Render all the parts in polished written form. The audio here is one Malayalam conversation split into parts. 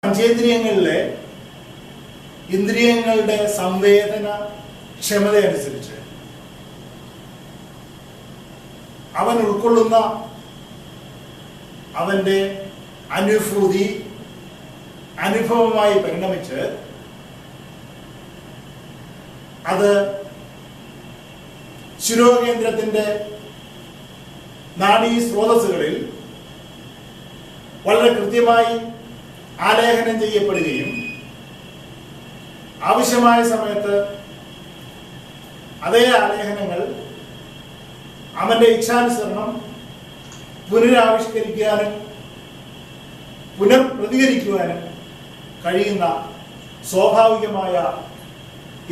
പഞ്ചേന്ദ്രിയങ്ങളിലെ ഇന്ദ്രിയങ്ങളുടെ സംവേദന ക്ഷമതയനുസരിച്ച് അവൻ ഉൾക്കൊള്ളുന്ന അവന്റെ അനുഭൂതി അനുഭവമായി പരിണമിച്ച് അത് ശിരോകേന്ദ്രത്തിന്റെ നാഡീ സ്രോതസ്സുകളിൽ വളരെ കൃത്യമായി ആലേഖനം ചെയ്യപ്പെടുകയും ആവശ്യമായ സമയത്ത് അതേ ആലേഖനങ്ങൾ അവന്റെ ഇച്ഛാനുസരണം പുനരാവിഷ്കരിക്കാനും പുനർപ്രതികരിക്കുവാനും കഴിയുന്ന സ്വാഭാവികമായ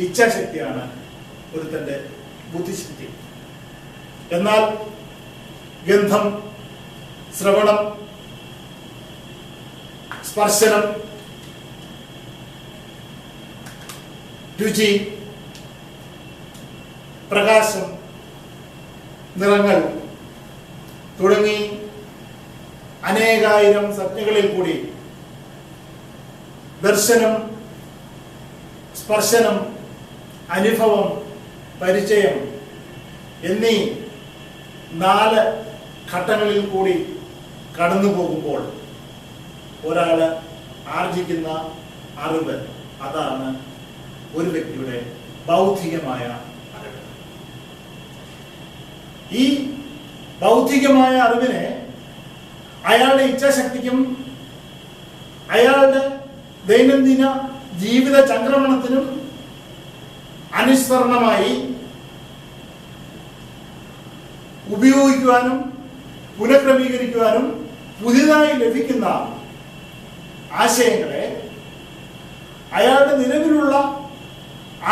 ഇച്ഛാശക്തിയാണ് ഒരുത്തന്റെ ബുദ്ധിശക്തി. എന്നാൽ ഗന്ധം, ശ്രവണം, സ്പർശനം, രുചി, പ്രകാശം, നിറങ്ങൾ തുടങ്ങി അനേകായിരം സംജ്ഞകളിൽ കൂടി ദർശനം, സ്പർശനം, അനുഭവം, പരിചയം എന്നീ 4 ഘട്ടങ്ങളിൽ കൂടി കടന്നു പോകുമ്പോൾ ഒരാൾ ആർജിക്കുന്ന അറിവ്, അതാണ് ഒരു വ്യക്തിയുടെ ബൗദ്ധികമായ അറിവ്. ഈ ബൗദ്ധികമായ അറിവിനെ അയാളുടെ ഇച്ഛാശക്തിക്കും അയാളുടെ ദൈനംദിന ജീവിത ചംക്രമണത്തിനും അനുസരണമായി ഉപയോഗിക്കുവാനും പുനഃക്രമീകരിക്കുവാനും പുതിയതായി ലഭിക്കുന്ന ആശയങ്ങളെ അയാളുടെ നിലവിലുള്ള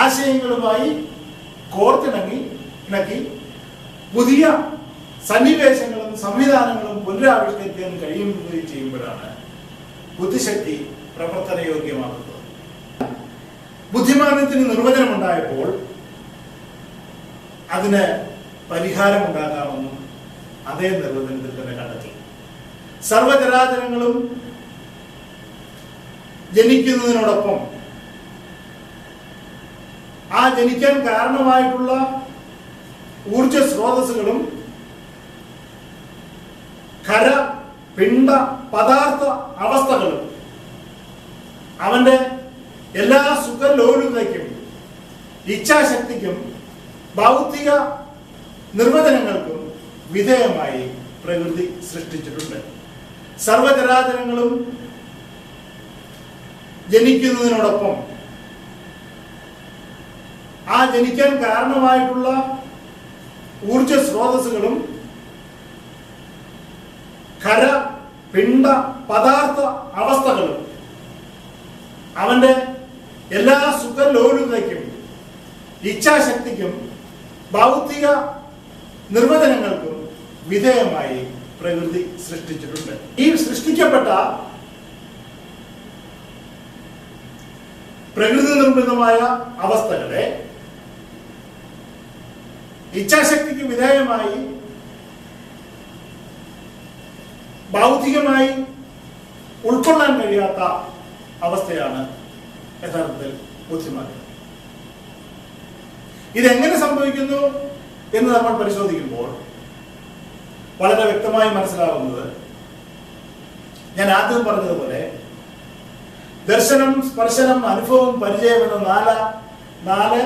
ആശയങ്ങളുമായി ഇണക്കി പുതിയ സന്നിവേശങ്ങളും സംവിധാനങ്ങളും പുനരാവിഷ്കരിക്കാൻ കഴിയുകയും ചെയ്യുമ്പോഴാണ് ബുദ്ധിശക്തി പ്രവർത്തനയോഗ്യമാകുന്നത്. ബുദ്ധിമാനത്തിന് നിർവചനമുണ്ടായപ്പോൾ അതിന് പരിഹാരമുണ്ടാകാമെന്നും അതേ നിർവചനത്തിൽ തന്നെ കണ്ടെത്തി. സർവചരാചരങ്ങളും ജനിക്കുന്നതിനോടൊപ്പം ആ ജനിക്കാൻ കാരണമായിട്ടുള്ള ഊർജ സ്രോതസ്സുകളും ഖര, പിണ്ഡ, പദാർത്ഥ അവസ്ഥകളും അവന്റെ എല്ലാ സുഖലോലുതയ്ക്കും ഇച്ഛാശക്തിക്കും ഭൗതിക നിർവചനങ്ങൾക്കും വിധേയമായി പ്രകൃതി സൃഷ്ടിച്ചിട്ടുണ്ട്. സർവചരാചരങ്ങളും ജനിക്കുന്നതിനോടൊപ്പം ആ ജനിക്കാൻ കാരണമായിട്ടുള്ള ഊർജ സ്രോതസ്സുകളും ഖര, പിണ്ഡ, പദാർത്ഥ അവസ്ഥകളും അവന്റെ എല്ലാ സുഖലോലുതയ്ക്കും ഇച്ഛാശക്തിക്കും ഭൗതിക നിർവചനങ്ങൾക്കും വിധേയമായി പ്രകൃതി സൃഷ്ടിച്ചിട്ടുണ്ട്. ഈ സൃഷ്ടിക്കപ്പെട്ട പ്രകൃതി നിർമ്മിതമായ അവസ്ഥകളെ ഇച്ഛാശക്തിക്ക് വിധേയമായി ഭൗതികമായി ഉൾക്കൊള്ളാൻ കഴിയാത്ത അവസ്ഥയാണ് യഥാർത്ഥത്തിൽ ബുദ്ധിമാനം. ഇതെങ്ങനെ സംഭവിക്കുന്നു എന്ന് നമ്മൾ പരിശോധിക്കുമ്പോൾ വളരെ വ്യക്തമായി മനസ്സിലാവുന്നത്, ഞാൻ ആദ്യം പറഞ്ഞതുപോലെ, ദർശനം, സ്പർശനം, അനുഭവം, പരിചയം എന്ന 4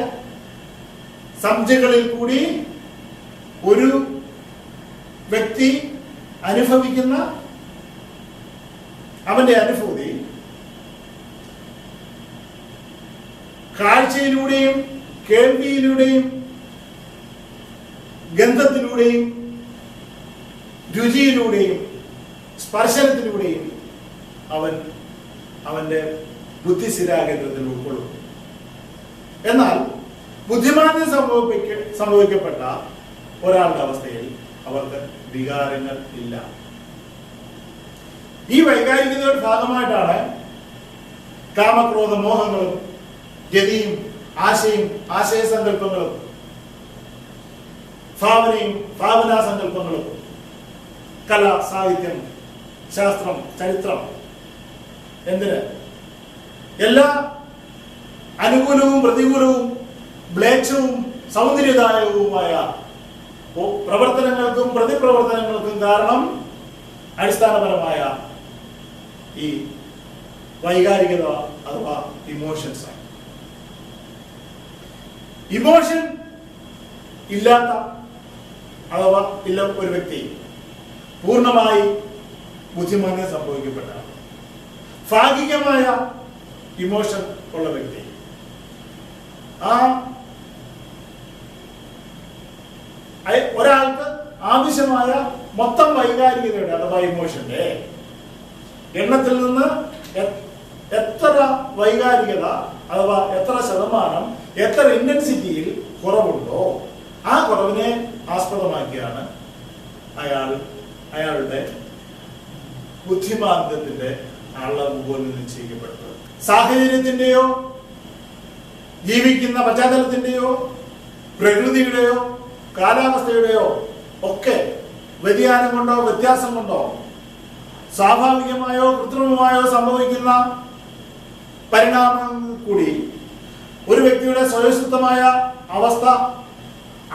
സംജ്ഞകളിൽ കൂടി ഒരു വ്യക്തി അനുഭവിക്കുന്ന അവന്റെ അനുഭൂതി കാഴ്ചയിലൂടെയും കേൾവിയിലൂടെയും ഗന്ധത്തിലൂടെയും രുചിയിലൂടെയും സ്പർശനത്തിലൂടെയും അവന്റെ ബുദ്ധിസ്ഥിരാകേന്ദ്രത്തിൽ ഉൾക്കൊള്ളും. എന്നാൽ ബുദ്ധിമാന്യം സംഭവിക്കപ്പെട്ട ഒരാളുടെ അവസ്ഥയിൽ അവർക്ക് വികാരങ്ങൾ ഇല്ല. ഈ വൈകാരികതയുടെ ഭാഗമായിട്ടാണ് കാമക്രോധ മോഹങ്ങളും ഗതിയും ആശയസങ്കല്പങ്ങളും ഭാവനയും ഭാവനാസങ്കല്പങ്ങളും കല, സാഹിത്യം, ശാസ്ത്രം, ചരിത്രം എന്തിന് എല്ലാ അനുകൂലവും പ്രതികൂലവും മ്ലേച്ഛവും സൗന്ദര്യദായകവുമായ പ്രവർത്തനങ്ങൾക്കും പ്രതിപ്രവർത്തനങ്ങൾക്കും കാരണം അടിസ്ഥാനപരമായ ഈ വൈകാരികത അഥവാ ഇമോഷൻസ് ആണ്. ഇമോഷൻ ഇല്ലാത്ത അഥവാ ഇല്ല ഒരു വ്യക്തി പൂർണ്ണമായി ബുദ്ധിമാന്യം സംഭവിക്കപ്പെട്ടതാണ്. ഭാഗികമായ ഇമോഷൻ ഉള്ള വ്യക്തി ഒരാൾക്ക് ആവശ്യമായ മൊത്തം വൈകാരികതയുടെ അഥവാ ഇമോഷന്റെ എണ്ണത്തിൽ നിന്ന് എത്ര വൈകാരികത അഥവാ എത്ര ശതമാനം എത്ര ഇന്റൻസിറ്റിയിൽ കുറവുണ്ടോ ആ കുറവിനെ ആസ്പദമാക്കിയാണ് അയാളുടെ ബുദ്ധിമാന്ദ്യത്തിന്റെ അളവ് പോലും നിശ്ചയിക്കപ്പെടുന്നത്. സാഹചര്യത്തിന്റെയോ ജീവിക്കുന്ന പശ്ചാത്തലത്തിന്റെയോ പ്രകൃതിയുടെയോ കാലാവസ്ഥയുടെയോ ഒക്കെ വ്യതിയാനം കൊണ്ടോ വ്യത്യാസം കൊണ്ടോ സ്വാഭാവികമായോ കൃത്രിമമായോ സംഭവിക്കുന്ന പരിണാമം കൂടി ഒരു വ്യക്തിയുടെ സ്വയസിദ്ധമായ അവസ്ഥ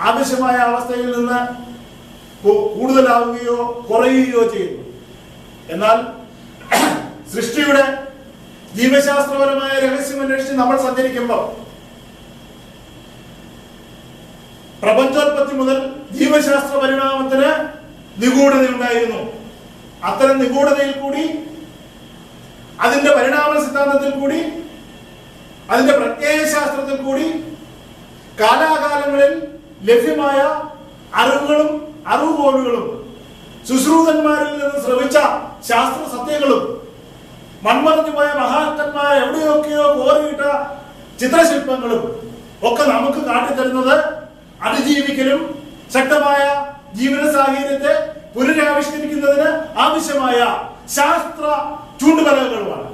ആവശ്യമായ അവസ്ഥയിൽ നിന്ന് കൂടുതലാവുകയോ കുറയുകയോ ചെയ്യുന്നു. എന്നാൽ സൃഷ്ടിയുടെ ജീവശാസ്ത്രപരമായ രഹസ്യം അന്വേഷിച്ച് നമ്മൾ സഞ്ചരിക്കുമ്പോൾ പ്രപഞ്ചോത്പത്തി മുതൽ ജീവശാസ്ത്ര പരിണാമത്തിന് നിഗൂഢതയുണ്ടായിരുന്നു. അത്തരം നിഗൂഢതയിൽ കൂടി അതിന്റെ പരിണാമ സിദ്ധാന്തത്തിൽ കൂടി അതിന്റെ പ്രത്യയശാസ്ത്രത്തിൽ കൂടി കാലാകാലങ്ങളിൽ ലഭ്യമായ അറിവുകളും അറിവുകോലുകളും ശുശ്രൂതന്മാരിൽ നിന്ന് ശ്രമിച്ച ശാസ്ത്ര സത്യങ്ങളും മൺമറഞ്ഞു പോയ മഹാത്മന്മാർ എവിടെയൊക്കെയോ കോറിയിട്ട ചിത്രശില്പങ്ങളും ഒക്കെ നമുക്ക് കാട്ടിത്തരുന്നത് അതിജീവിക്കലും ശക്തമായ ജീവിത സാഹചര്യത്തെ പുനരാവിഷ്കരിക്കുന്നതിന് ആവശ്യമായ ശാസ്ത്ര ചൂണ്ടുപലകകളുമാണ്.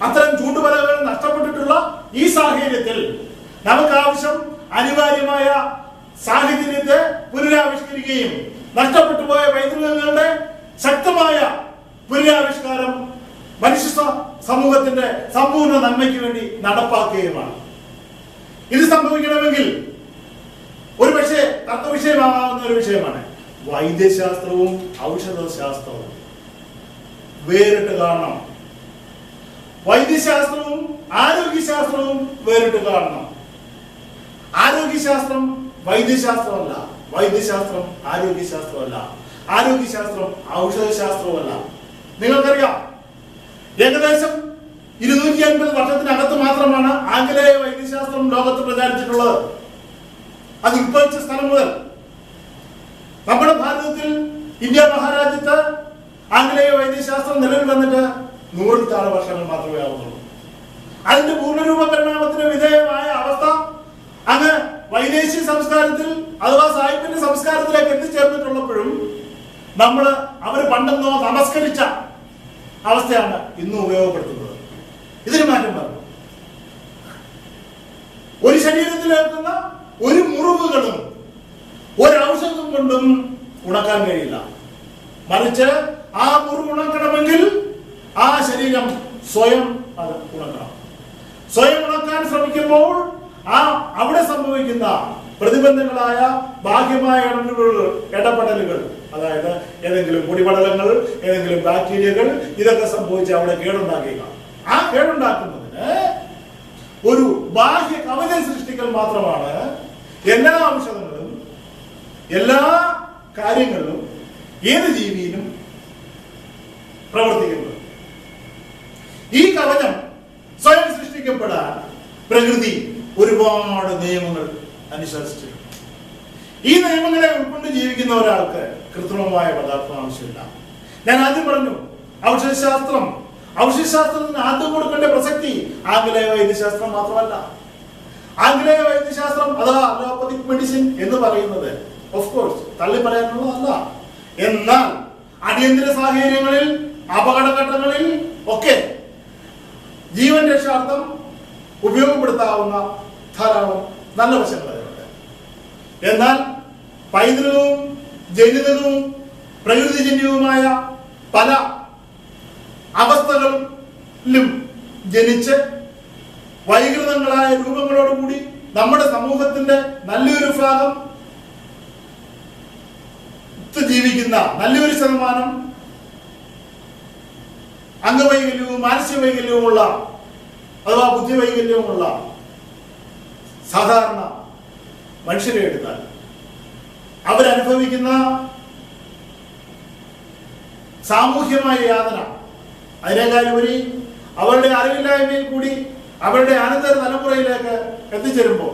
അത്തരം ചൂണ്ടുപലകകൾ നഷ്ടപ്പെട്ടിട്ടുള്ള ഈ സാഹചര്യത്തിൽ നമുക്ക് ആവശ്യം അനിവാര്യമായ സാഹചര്യത്തെ പുനരാവിഷ്കരിക്കുകയും നഷ്ടപ്പെട്ടു പോയ പൈതൃകങ്ങളുടെ ശക്തമായ പുനരാവിഷ്കാരം മനുഷ്യ സമൂഹത്തിന്റെ സമ്പൂർണ്ണ നന്മയ്ക്ക് വേണ്ടി നടപ്പാക്കുകയുമാണ്. ഇത് സംഭവിക്കണമെങ്കിൽ ഒരു പക്ഷേ തത്വവിഷയമാകാവുന്ന ഒരു വിഷയമാണ്. വൈദ്യശാസ്ത്രവും ഔഷധശാസ്ത്രവും വേറിട്ട് കാണണം. വൈദ്യശാസ്ത്രവും ആരോഗ്യശാസ്ത്രവും വേറിട്ട് കാണണം. ആരോഗ്യശാസ്ത്രം വൈദ്യശാസ്ത്രമല്ല, വൈദ്യശാസ്ത്രം ആരോഗ്യശാസ്ത്രമല്ല, ആരോഗ്യശാസ്ത്രം ഔഷധശാസ്ത്രമല്ല. നിങ്ങൾക്കറിയാം, ഏകദേശം 250 വർഷത്തിനകത്ത് മാത്രമാണ് ആംഗലേയ വൈദ്യശാസ്ത്രം ലോകത്ത് പ്രചാരിച്ചിട്ടുള്ളത്. അത് ഉത്ഭവിച്ച സ്ഥലം മുതൽ നമ്മുടെ ഭാരതത്തിൽ ഇന്ത്യ മഹാരാജ്യത്ത് ആംഗലേയ വൈദ്യശാസ്ത്രം നിലവിൽ വന്നിട്ട് 100-ൽ താഴെ വർഷങ്ങൾ മാത്രമേ ആവുന്നുള്ളൂ. അതിന്റെ പൂർണ്ണരൂപ പരിണാമത്തിന് വിധേയമായ അവസ്ഥ അങ്ങ് വൈദേശിക സംസ്കാരത്തിൽ അഥവാ സാഹിത്യത്തിന്റെ സംസ്കാരത്തിലേക്ക് എത്തിച്ചേർന്നിട്ടുള്ളപ്പോഴും അവർ പണ്ടെന്നോ നമസ്കരിച്ച അവസ്ഥയാണ് ഇന്നും ഉപയോഗപ്പെടുത്തുന്നത്. ഇതിന് മാറ്റം വരണം. ഒരു ശരീരത്തിലേക്കുന്ന ഒരു മുറിവുകളും ഒരൗഷധം കൊണ്ടും ഉണക്കാൻ കഴിയില്ല. മറിച്ച് ആ മുറിവ് ഉണക്കണമെങ്കിൽ ആ ശരീരം സ്വയം അത് ഉണക്കണം. സ്വയം ഉണക്കാൻ ശ്രമിക്കുമ്പോൾ അവിടെ സംഭവിക്കുന്ന പ്രതിബന്ധങ്ങളായ ബാഹ്യമായ ഇടപെടലുകൾ, അതായത് ഏതെങ്കിലും പൊടിപടലങ്ങൾ, ഏതെങ്കിലും ബാക്ടീരിയകൾ, ഇതൊക്കെ സംഭവിച്ച് അവിടെ കേടുണ്ടാക്കുക. ആ കേടുണ്ടാക്കുന്നതിന് ഒരു ബാഹ്യ കവചം സൃഷ്ടിക്കൽ മാത്രമാണ് എല്ലാ ഔഷധങ്ങളും എല്ലാ കാര്യങ്ങളിലും ഏത് ജീവിയിലും പ്രവർത്തിക്കുന്നത്. ഈ കവചം സ്വയം സൃഷ്ടിക്കപ്പെടാൻ പ്രകൃതി ഒരുപാട് നിയമങ്ങൾ അനുശാസിച്ചിട്ടുണ്ട്. ഈ നിയമങ്ങളെ ഉൾക്കൊണ്ട് ജീവിക്കുന്ന ഒരാൾക്ക് കൃത്രിമമായ പദാർത്ഥം ആവശ്യമില്ല. ഞാൻ ആദ്യം പറഞ്ഞു, ഔഷധശാസ്ത്രത്തിന് ആദ്യം കൊടുക്കേണ്ട പ്രസക്തി ആംഗലേയ വൈദ്യശാസ്ത്രം മാത്രമല്ല. ആംഗലേയ വൈദ്യശാസ്ത്രം അഥവാ അലോപ്പതിക് മെഡിസിൻ എന്ന് പറയുന്നത് ഓഫ് കോഴ്സ് തള്ളി പറയാനുള്ളതല്ല. എന്നാൽ അടിയന്തര സാഹചര്യങ്ങളിൽ, അപകടഘട്ടങ്ങളിൽ ഒക്കെ ജീവൻ രക്ഷാർത്ഥം ഉപയോഗപ്പെടുത്താവുന്ന ധാരാളം നല്ല വശങ്ങളുണ്ട്. എന്നാൽ പൈതൃകവും ജനിതകവും പ്രകൃതിജന്യവുമായ പല അവസ്ഥകളിലും ജനിച്ച് വൈകൃതങ്ങളായ രൂപങ്ങളോടുകൂടി നമ്മുടെ സമൂഹത്തിന്റെ നല്ലൊരു ഭാഗം ജീവിക്കുന്ന നല്ലൊരു ശതമാനം അംഗവൈകല്യവും മാനസിക വൈകല്യവുമുള്ള അഥവാ ബുദ്ധിവൈകല്യവുമുള്ള സാധാരണ മനുഷ്യരെ എടുത്താൽ അവരനുഭവിക്കുന്ന സാമൂഹ്യമായ യാതന, അതിനേക്കാളുപരി അവരുടെ അറിവില്ലായ്മയിൽ കൂടി അവരുടെ അനന്തര തലമുറയിലേക്ക് എത്തിച്ചേരുമ്പോൾ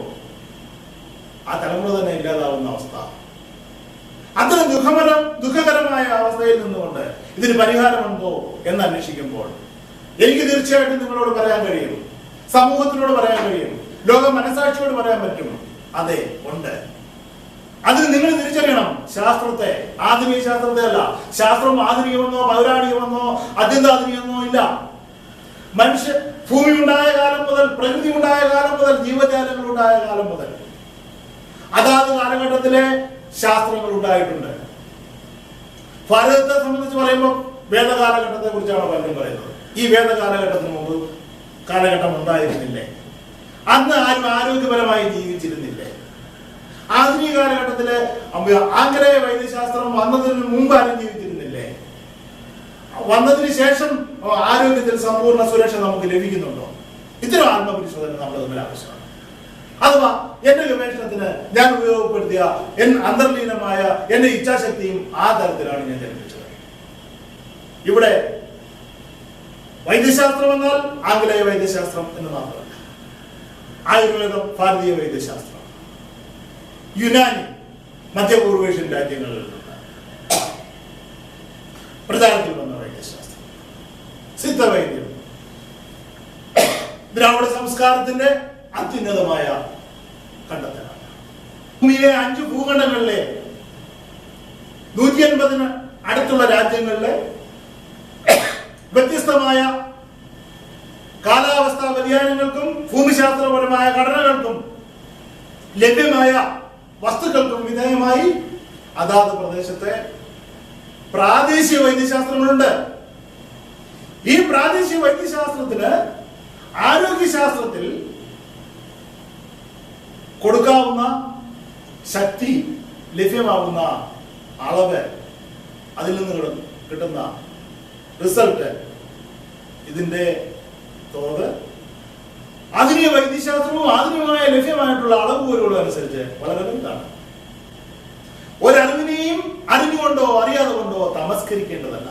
ആ തലമുറ തന്നെ ഇല്ലാതാവുന്ന അവസ്ഥ, അത്ര ദുഃഖകരമായ അവസ്ഥയിൽ നിന്നുകൊണ്ട് ഇതിന് പരിഹാരമുണ്ടോ എന്ന് അന്വേഷിക്കുമ്പോൾ എനിക്ക് തീർച്ചയായിട്ടും നിങ്ങളോട് പറയാൻ കഴിയും, സമൂഹത്തിനോട് പറയാൻ കഴിയും, ലോക മനസാക്ഷിയോട് പറയാൻ പറ്റും, അതെ ഉണ്ട്. അതിന് നിങ്ങൾ തിരിച്ചറിയണം. ശാസ്ത്രത്തെ, ആധുനിക ശാസ്ത്രത്തെ അല്ല. ശാസ്ത്രം ആധുനികമെന്നോ പൗരാണികമെന്നോ അത്യന്താധുനികമെന്നോ ഇല്ല. മനുഷ്യ ഭൂമി ഉണ്ടായ കാലം മുതൽ, പ്രകൃതി ഉണ്ടായ കാലം മുതൽ, ജീവജാലങ്ങൾ ഉണ്ടായ കാലം മുതൽ അതാത് കാലഘട്ടത്തിലെ ശാസ്ത്രങ്ങൾ ഉണ്ടായിട്ടുണ്ട്. ഭാരതത്തെ സംബന്ധിച്ച് പറയുമ്പോൾ വേദകാലഘട്ടത്തെ കുറിച്ചാണ് പലരും പറയുന്നത്. ഈ വേദകാലഘട്ടത്തിന് മുമ്പ് കാലഘട്ടം ഉണ്ടായിരുന്നില്ലേ? അന്ന് ആരും ആരോഗ്യപരമായി ജീവിച്ചിരുന്നില്ലേ? ആധുനിക കാലഘട്ടത്തില് ആംഗലേയ വൈദ്യശാസ്ത്രം വന്നതിന് മുമ്പ് ആരും ജീവിച്ചിരുന്നില്ലേ? വന്നതിന് ശേഷം ആരോഗ്യത്തിൽ സമ്പൂർണ്ണ സുരക്ഷ നമുക്ക് ലഭിക്കുന്നുണ്ടോ? ഇത്തരം ആത്മപരിശോധന നമ്മൾ തമ്മിൽ ആവശ്യമാണ്. അഥവാ എന്റെ ഗവേഷണത്തിന് ഞാൻ ഉപയോഗപ്പെടുത്തിയ അന്തർലീനമായ എന്റെ ഇച്ഛാശക്തിയും ആ തരത്തിലാണ് ഞാൻ ജനിപ്പിച്ചത്. ഇവിടെ വൈദ്യശാസ്ത്രം എന്നാൽ ആംഗലേയ വൈദ്യശാസ്ത്രം എന്ന് മാത്രമല്ല, ആയുർവേദം ഭാരതീയ വൈദ്യശാസ്ത്രം, യുനാനി മധ്യപൂർവേഷ്യൻ രാജ്യങ്ങളിൽ നിന്ന് പ്രചാരത്തിൽ വന്ന വൈദ്യശാസ്ത്രം, സിദ്ധവൈദ്യം ദ്രാവിഡ സംസ്കാരത്തിന്റെ അത്യുന്നതമായ കണ്ടെത്തലാണ്. ഭൂമിയിലെ 5 ഭൂഖണ്ഡങ്ങളിലെ 180 അടുത്തുള്ള രാജ്യങ്ങളിലെ വ്യത്യസ്തമായ കാലാവസ്ഥാ വ്യതിയാനങ്ങൾക്കും ഭൂമിശാസ്ത്രപരമായ ഘടനകൾക്കും ലഭ്യമായ വസ്തുക്കൾക്കും വിധേയമായി അതാത് പ്രദേശത്തെ പ്രാദേശിക വൈദ്യശാസ്ത്രങ്ങളുണ്ട്. ഈ പ്രാദേശിക വൈദ്യശാസ്ത്രത്തിന് ആരോഗ്യശാസ്ത്രത്തിൽ കൊടുക്കാവുന്ന ശക്തി, ലഭ്യമാകുന്ന അളവ്, അതിൽ നിന്ന് കിട്ടുന്ന റിസൾട്ട്, ഇതിന്റെ തോത് ആധുനിക വൈദ്യശാസ്ത്രവും ആധുനികമായ ലഭ്യമായിട്ടുള്ള അളവുകോലുകളും അനുസരിച്ച് വളരെ വലുതാണ്. ഒരറിവിനെയും അറിഞ്ഞുകൊണ്ടോ അറിയാതെ കൊണ്ടോ തമസ്കരിക്കേണ്ടതല്ല.